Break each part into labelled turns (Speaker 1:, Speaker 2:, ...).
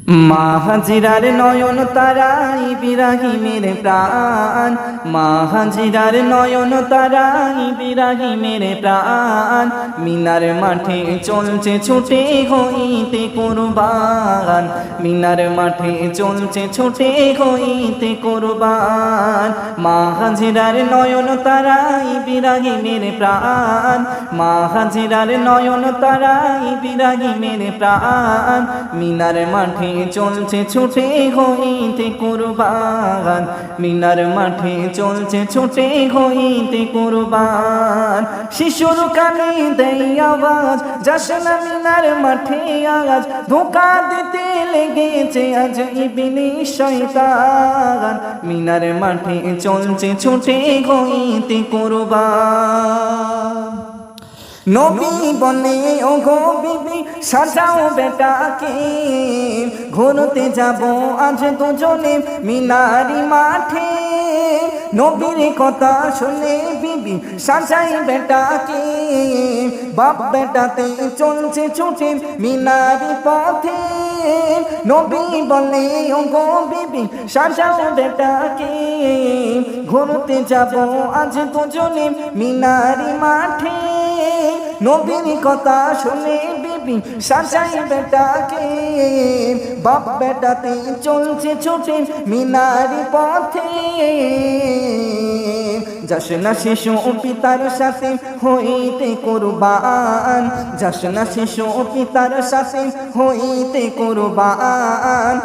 Speaker 1: মা হাজিরার নয়ন তারাই ইব্রাহিমের প্রাণ, মা হাজিরার নয়ন তারাই ইব্রাহিমের প্রাণ। মিনার মাঠে চলছে ছুটে হইতে কুরবান, মিনার মাঠে চলছে ছুটে হইতে কুরবান। মা হাজিরার নয়ন তারাই ইব্রাহিমের প্রাণ, মা হাজিরার নয়ন তারাই ইব্রাহিমের প্রাণ। মিনার মাঠে চলছে ছুটে হইতে কুরবান, মিনার মাঠে চলছে ছুটে হইতে কুরবান। শিশুর কানে দেয় আওয়াজ, যাস না মিনার মাঠে আজ, ধোঁকা দিতে লেগেছে আজ ইবলিস শয়তান। মিনার মাঠে চলছে ছুটে হইতে কুরবান। নবী বলে ও গো বিবি সাজাও বেটাকে, ঘুরতে যাব আজ দুজনে মিনারি মাঠে। নবীর কথা শুনে বিবি সাজাই বেটাকে, বাপ বেটাতে চলছে ছুটে মিনারি পথে। নবী বলে ও গো বিবি সাজাও বেটাকে, ঘুরতে যাব আজ দুজনে মিনারি মাঠে। নবীর কথা শুনে বিবি সাজাই বেটাকে, বাপ বেটাতে চলছে ছুটে মিনারি পথে। যাস না শিশু পিতার সাথে হইতে কুরবান, যাস না শিশু পিতার সাথে হইতে কুরবান।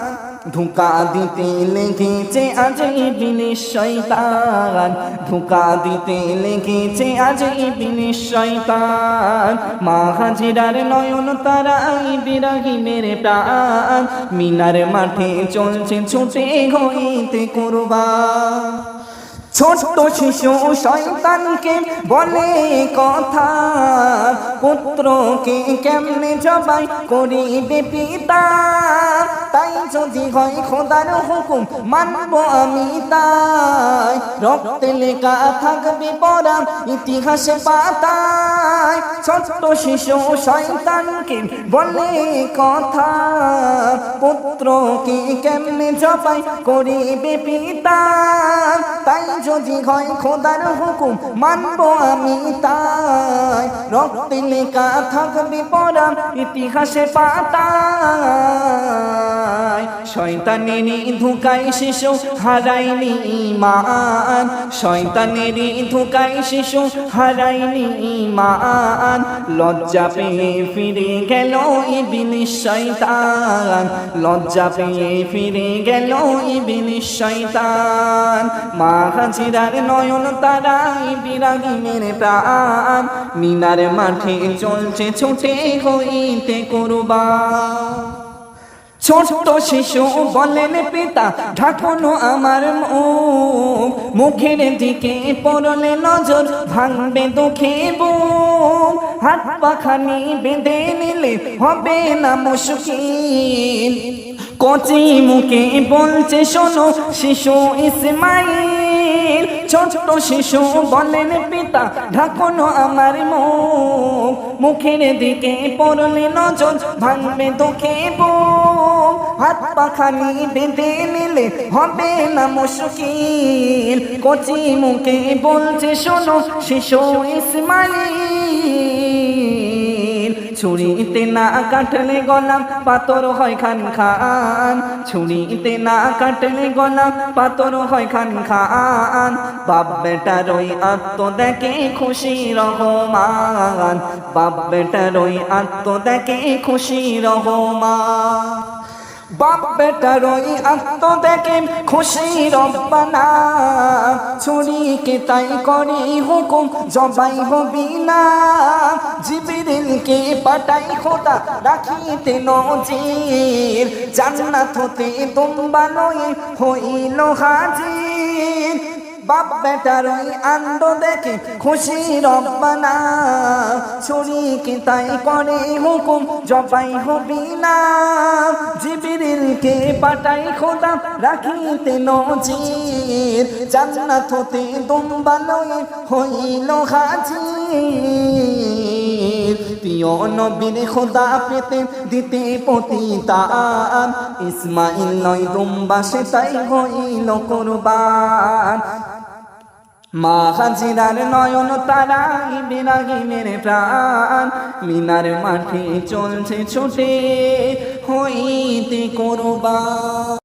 Speaker 1: ধোঁকা দিতে লেগেছে আজ ইবলিস শয়তান, ধোঁকা দিতে লেগেছে আজ ইবলিস শয়তান। মা হাজিরার নয়ন তারাই ইব্রাহিমের প্রাণ, মিনার মাঠে চলছে ছুটে হইতে কুরবান। ছোট্ট শিশু শয়তানকে বলে কথা, পুত্রকে কেমনে জবাই করিবে পিতা। তাই যদি হয় খোদার হুকুম মানব আমি তাই, রক্তে লেখা থাকবে পড়া ইতিহাসে পাতায়। ছোট্ট শিশু শয়তানকে বলে কথা, পুত্রকে কেমনে জবাই করিবে পিতা। তাই যদি হয় খোদার হুকুম মানব আমি তাই, রক্তে লেখা থাকবে পড়া ইতিহাসে পাতায়। শয়তানেরই ধোঁকায় শিশু হারায়নি ঈমান, শয়তানেরই ধোঁকায় শিশু হারায়নি ঈমান। লজ্জা পেয়ে ফিরে গেল ইবলিস শয়তান, লজ্জা পেয়ে ফিরে গেল ইবলিস শয়তান। মা হাজিরার নয়ন তারাই ইব্রাহিমের প্রাণ, মিনার মাঠে চলছে ছুটে হইতে কুরবান। ছোট্ট শিশু বলেন পিতা ঢাকুন আমার মুখ, মুখের দিকে পড়লে নজর ভাঙবে দুঃখে বুক। হাত পাখানি বেঁধে নিলে হবে না মুশকিল, কচি মুখে বলছে শোনো শিশু ইসমাইল। ছোট্ট শিশু বলেন পিতা ঢাকুন আমার মুখ, মুখের দিকে পড়লে নজর ভাঙবে দুঃখে বুক। হাত পাখানি বেঁধে নিলে হবে না মুশকিল, কচি মুখে বলছে শোনো শিশু ইসমাইল। ছুরিতে না কাটলে গলা পাথর হয় খান খান, ছুরিতে না কাটলে গলা পাথর হয় খান খান। বাপ বেটার ওই আত্ম দেখে খুশি রহমান, বাপ বেটার ওই আত্ম দেখে খুশি রহমান। বাপ বেটার ওই আত্ম দেখে খুশি রব্বানা, ছুরিকে তাই করি হুকুম জবাই হবি না। জিবরিলকে পাঠাই খোদা রাখিতে নজির, জান্নাত হতে দুম্বা লয়ে হইল হাজির। বাপ বেটার ওই আনন্দ দেখে খুশি রব্বানা, ছুরিকে তাই করে হুকুম জবাই হবি না। জিবরিলকে পাঠাই খোদা রাখিতে নজির, জান্নাত হতে দুম্বা লয়ে হইল হাজির। প্রিয় নবীর খোদা পেতে দিতে পতিতান ইসমাইল নয় দুম্বা সে তাই হইল কুরবান মা হাজিরার নয়ন তারা ইব্রাহিমের প্রাণ মিনার মাঠে চলছে ছুটে হইতে কুরবান।